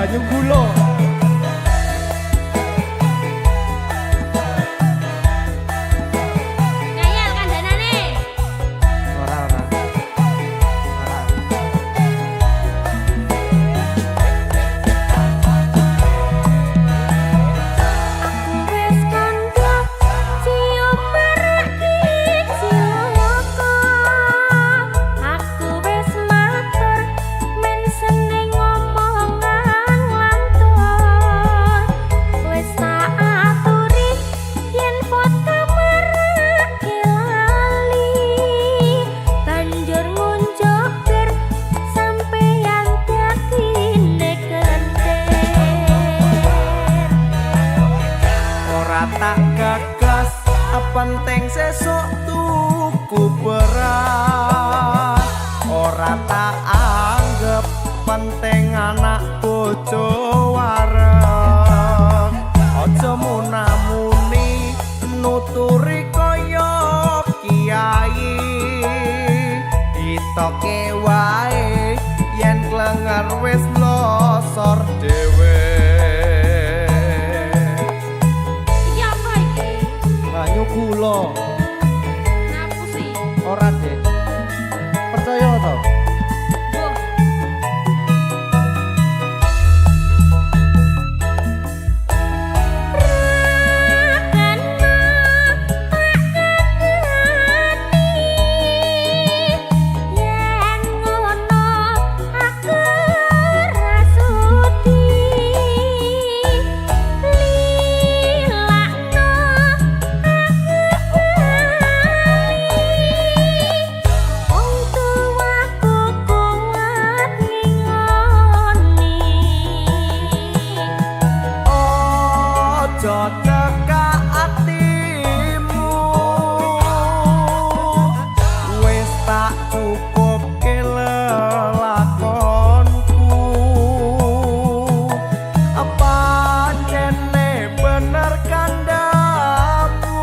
banyu gula. Ngayal kandhanane. Ora. Aku wis kandha cium maraki cilaka. Aku wis matur men seneng ngomongan lantur. Wis tak aturi yen foto marake lali. Banjur ngunjuk bir sampeyan dakine kentir. Ora tak gagas penting sesuk tuku beras. Ora tak anggap penting anak bojo wareng. Aja munamuni nuturi kaya kiai. Ditoke wae yen klenger wis losor dhewe. Iki apa iki? Banyu gula. Ngapusi. Ora, Dek. Percaya to? Mbuh. Yen ngono aku rasudi lilakno aku wong tuaku kuat ngingoni. Aja cekak atimu. Wis tak cukup lelakonku. Pancene bener kandhamu.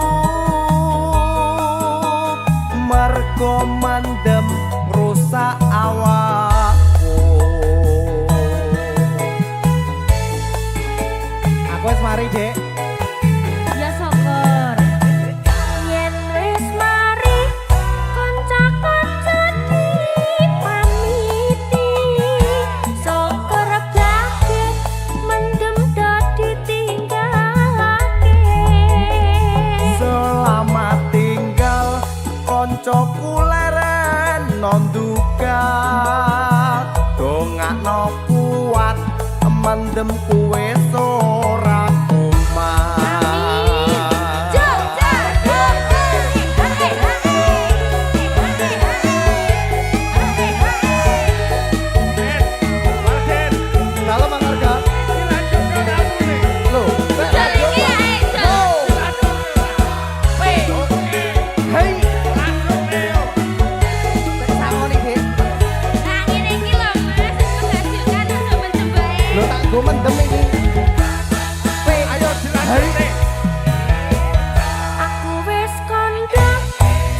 Mergo mandem rusak awakku. Aku wis mari, Dek. Ya syukur. Yen wis mari kanca-kanca dipamiti. Syukur gage mendem dadi tinggalake. Selamat tinggal koncoku leren nonduka. Dongakno kuat mendem kuwe ora kumat. Jogja, Kalau Mang Arga, lho, hei, sangoni, Dek. Lho tak go mendem iki. Ayo dilanjut. Aku wis kandha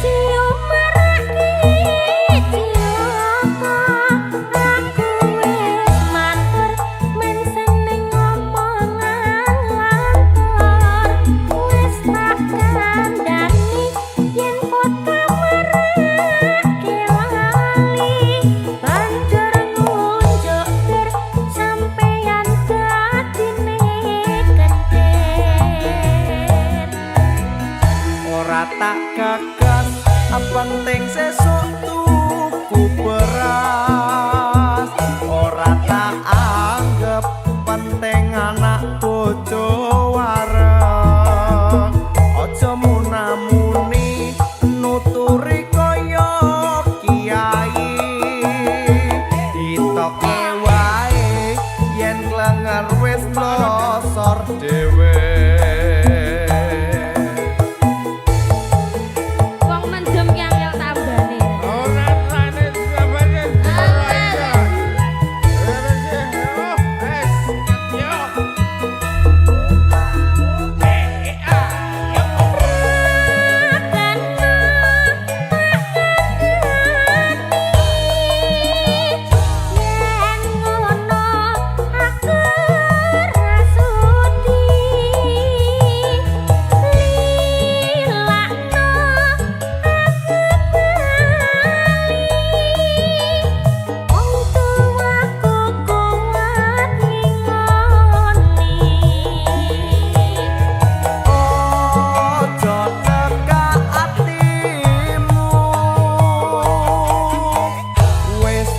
cium maraki cilaka. Aku wis matur men seneng ngomongan lantur. Wis tak kandhani yen foto marake lali. Banjur ngunjuk bir sampeyan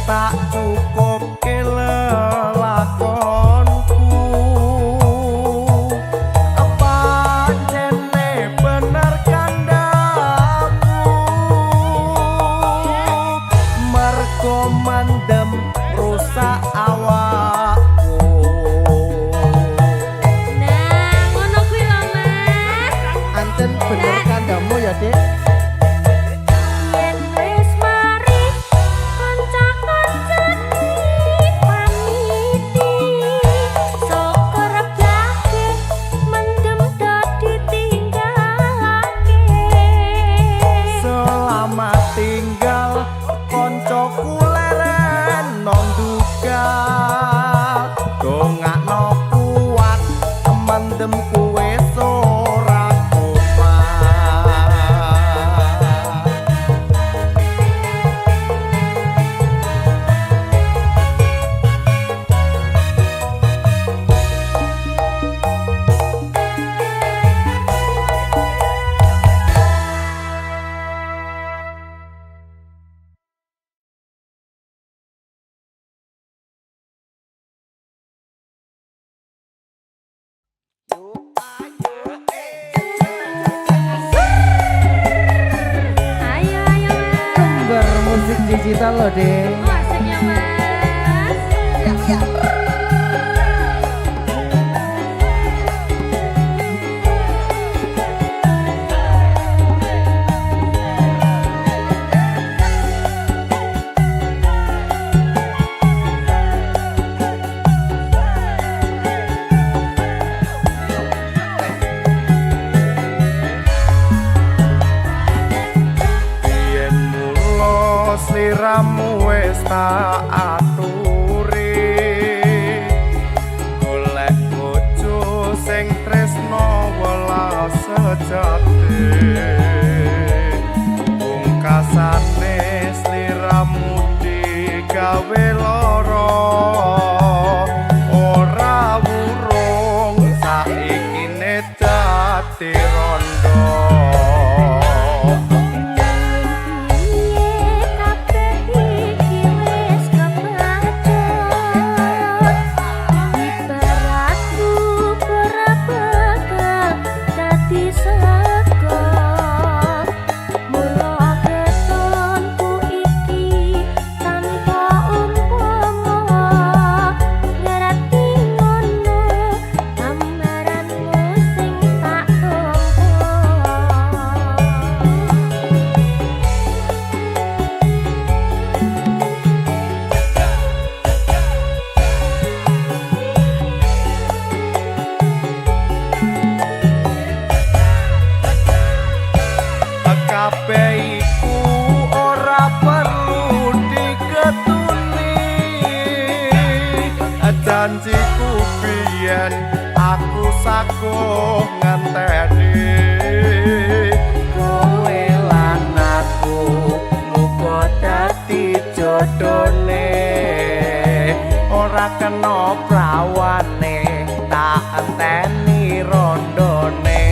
tak cukup lelakonku pancene bener kandhamu mergo mendem rusak awakku. Nah, ngono kuwi lho, Mas. Anten bener kandamu ya, Dik. Yen wis mari kanca-kancane pamiti saka rebake mendem dadi tinggalake. Selamat tinggal koncoku leren nang duka dongakno kuat mendem kuwe ora kumat. Ayo ayo Mas. Kembar musik digital loh, Dik. Oh, asik ya Mas. Yen mula sliramu wis tak aturi golek bojo sing tresno welas sejati pungkasane sliramu digawe lara ora wurung saiki ne dadi rondo. Kabeh iku ora perlu diketuni janjiku biyen aku saguh ngenteni kowe lan aku muga dadi jodhone ora kena prawane tak enteni rondone.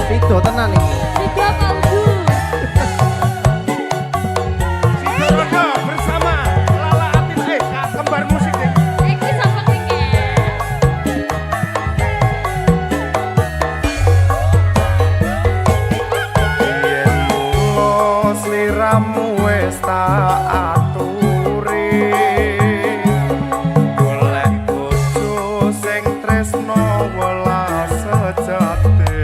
Sido tenan iki. Sido apa udu? Sido bersama Lala Atis kembar musik deh. Iki sapa iki? Yen mulo sliramu wis tak aturi golek bojo sing tresno welas sejati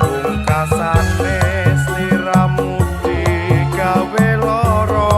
pungkasane sliramu digawe lara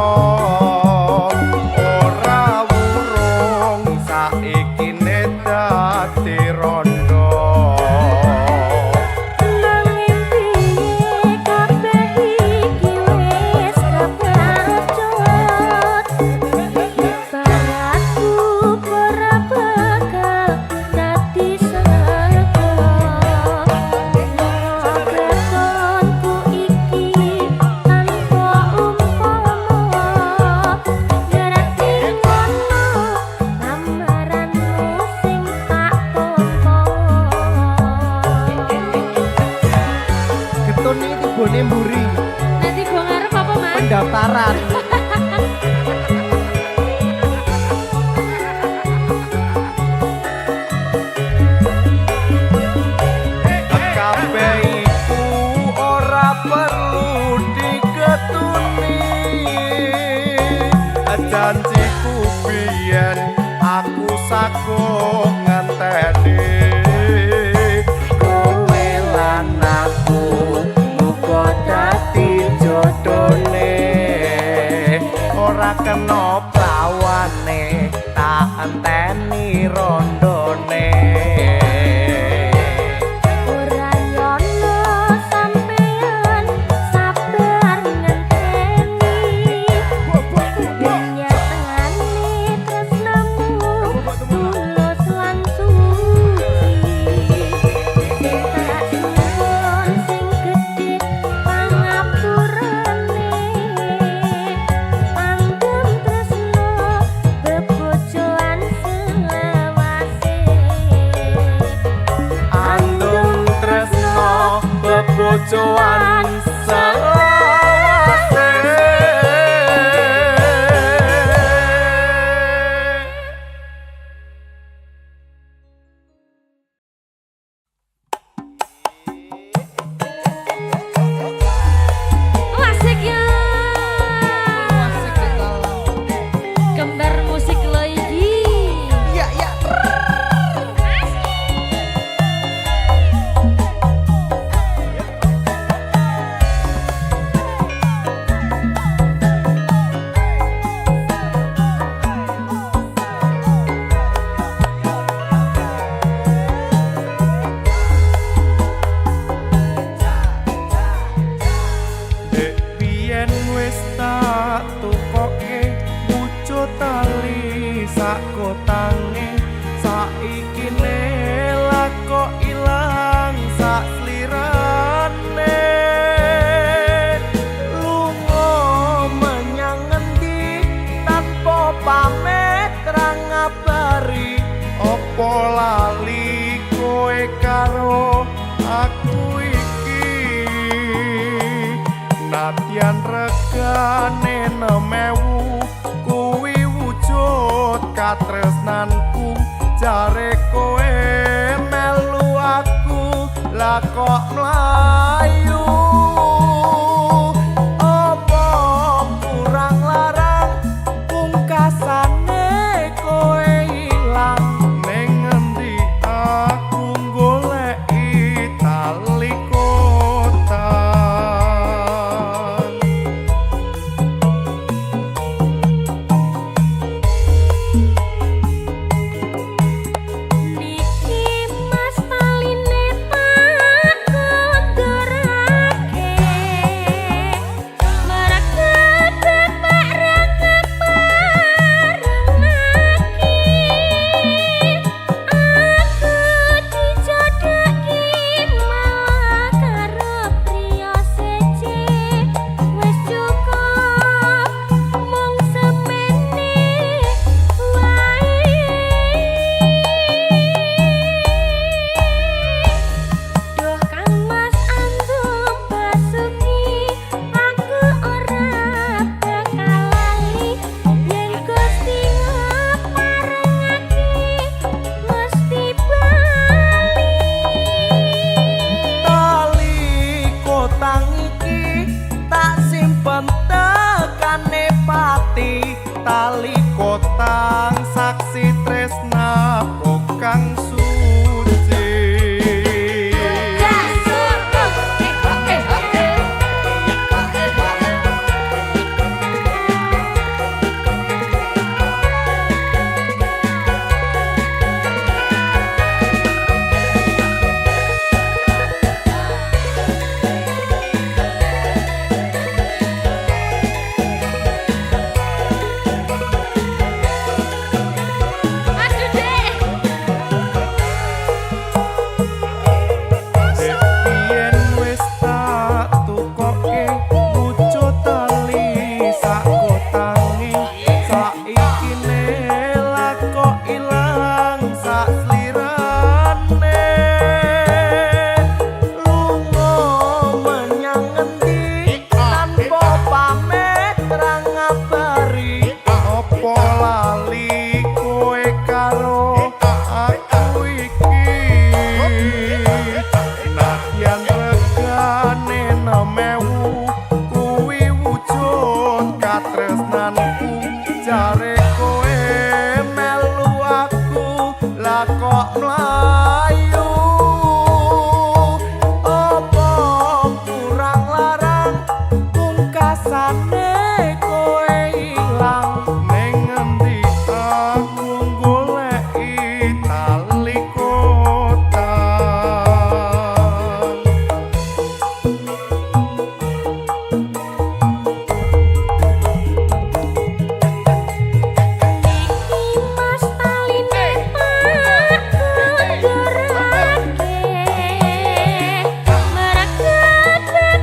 janjiku biyen aku saguh ngenteni kowe lan aku muga dadi jodhone ora kena prawane tak enteni rondone Ora nyono sampeyan sabar ngenteni nyatane tresnamu tulus lan suci sing tak suwun sing gedhe pangapurane anggem tresno bebojoan selawase andung tresno bebojoan selawase Asik ya. Kembar musik lo iki. Iya, iya. Dek biyen wis tak tukoke wujud tali sak kotange saiki lako ilang sak slirane lunga menyang ngendi tanpa pamit ra ngabari opo lali kowe karo aku iki nadyan regane 6.000 kuwi wujud katresnanku jare kowe melu aku lah kok mlayu apa kurang larang pungkasane kowe ilang ning ngendi aku goleki tali kotan Niki mas taline tak kondorake Mereka bapak ranga bareng lagi Aku dijodohki malah karo priya siji Wis cukup mung semene wae Duh Kang Mas antum basuki aku ora bakal lali yen Gusti ngaparengake mesti bali tali kotang iki tak simpen tekane pati tali kotang saksi tresna kang suci arek kowe melu aku lah kok mlayu opo kurang larang pungkasane kowe ilang ning ngendi aku goleki tali kotang Mas taline pak kudurake mereget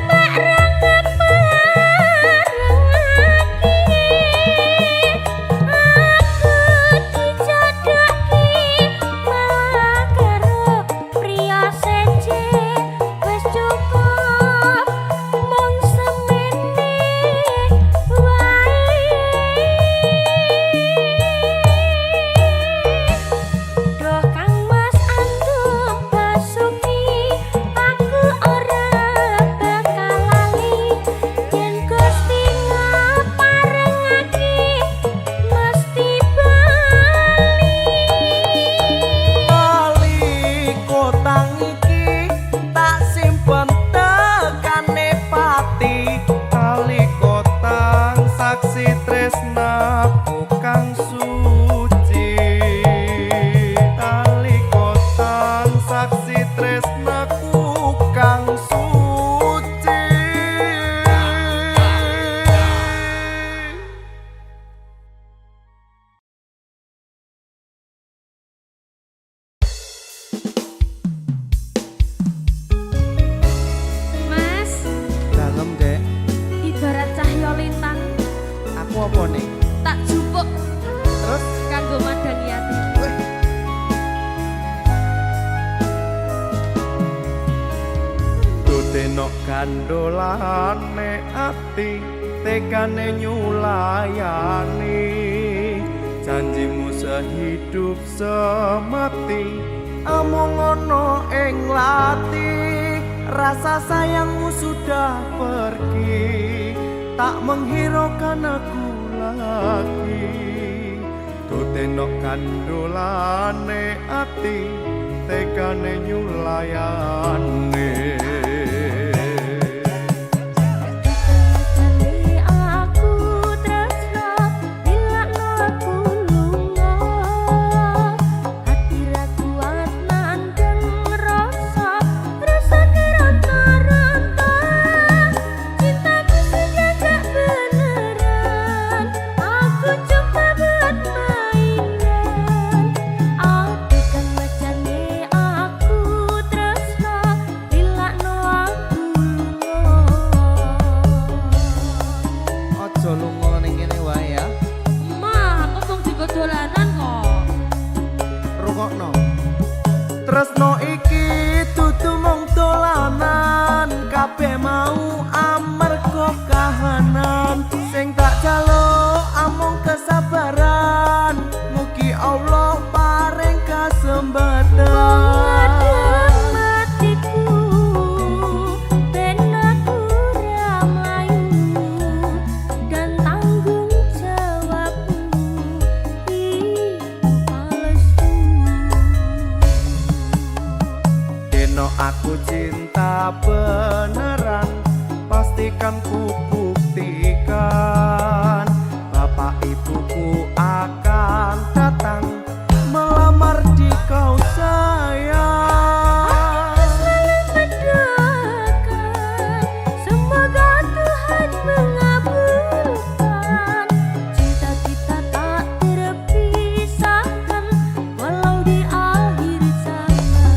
bebek rangep aku dijodohke malah karo priya seje wis cukup mung semene wae Duh Kang Mas antum basuki aku ora bakal lali yen Gusti ngaparengake mesti bali tali kotang iki tak simpen tekane pati tali kotang saksi tresnaku kang suci tali kotang saksi tresnaku kang suci Mas Dalem, Dek. ibarat cahya lintang Aku apa nih? tak jupuk Terus kanggo madangi ati Dodeno gandolane ati tegane nyulayani janjimu sehidup semati amung ono ing lati rasa sayangmu sudah pergi tak menghiraukan aku lagi Dodeno gandolane ati tegane nyulayani Jane aku tresno dilakno aku lunga ati ra kuat nandeng rasa keronta-ronta cintaku sudah gak beneran aku coba buat mainan aku kan macane aku tresno dilakno aku lunga ojo lunga ning kene wae ya. Ma, aku mung digo dolanan kok. Rungokno. Tresno iki dudu mung dolanan kabeh mau amarga kahanan sing tak jaluk amung kesabaran mugi Allah paring kasempatan Ngadem matiku, ben aku ramayu dan tanggung jawabmu iku palesu. Deno aku cinta beneran pastikan ku buktikan bapak ibuku akan datang melamar di kau sayang Selalu mendoakan semoga Tuhan mengabulkan cinta kita tak terpisahkan walau di akhir zaman.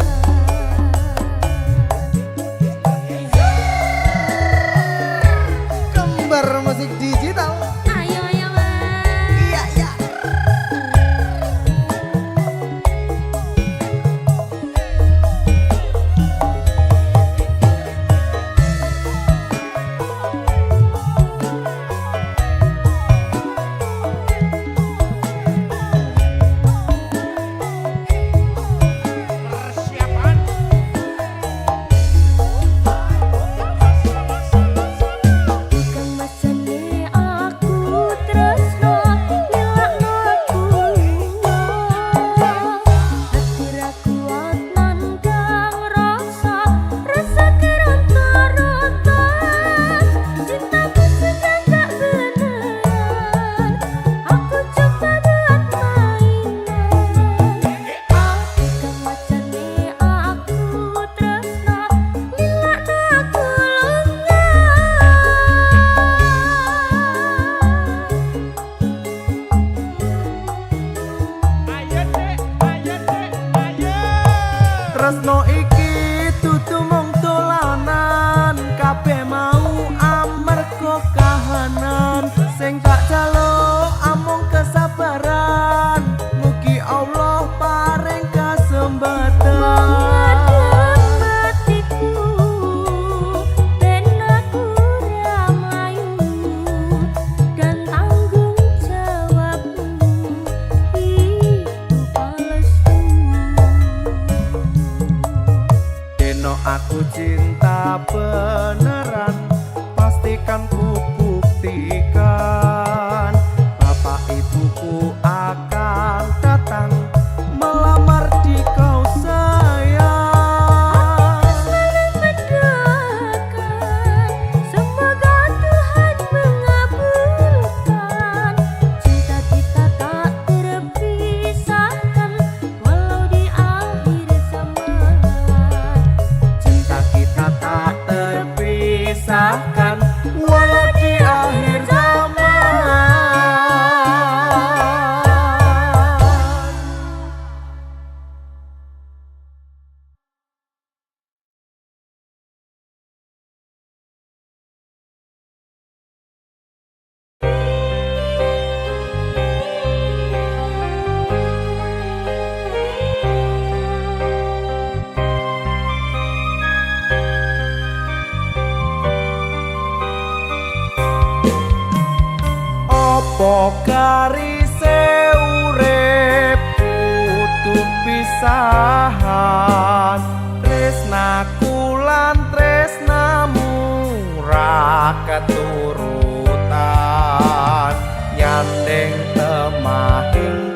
tresno iki dudu mung dolanan kabeh mau amarga kahanan sing tak jaluk amung kesabaran mugi Allah paring kasembatan. Aku cinta beneran, pastikan ku buktikan. Bapak ibuku akan datang melamar di kau sayang. Aku selalu mendoakan, semoga Tuhan mengabulkan. Cinta kita tak terpisahkan, walau di akhir zaman. Kita tak terpisahkan walau di akhir apa garise urip kudu pisahan tresnaku lan tresnamu ra keturutan nyandeng temahing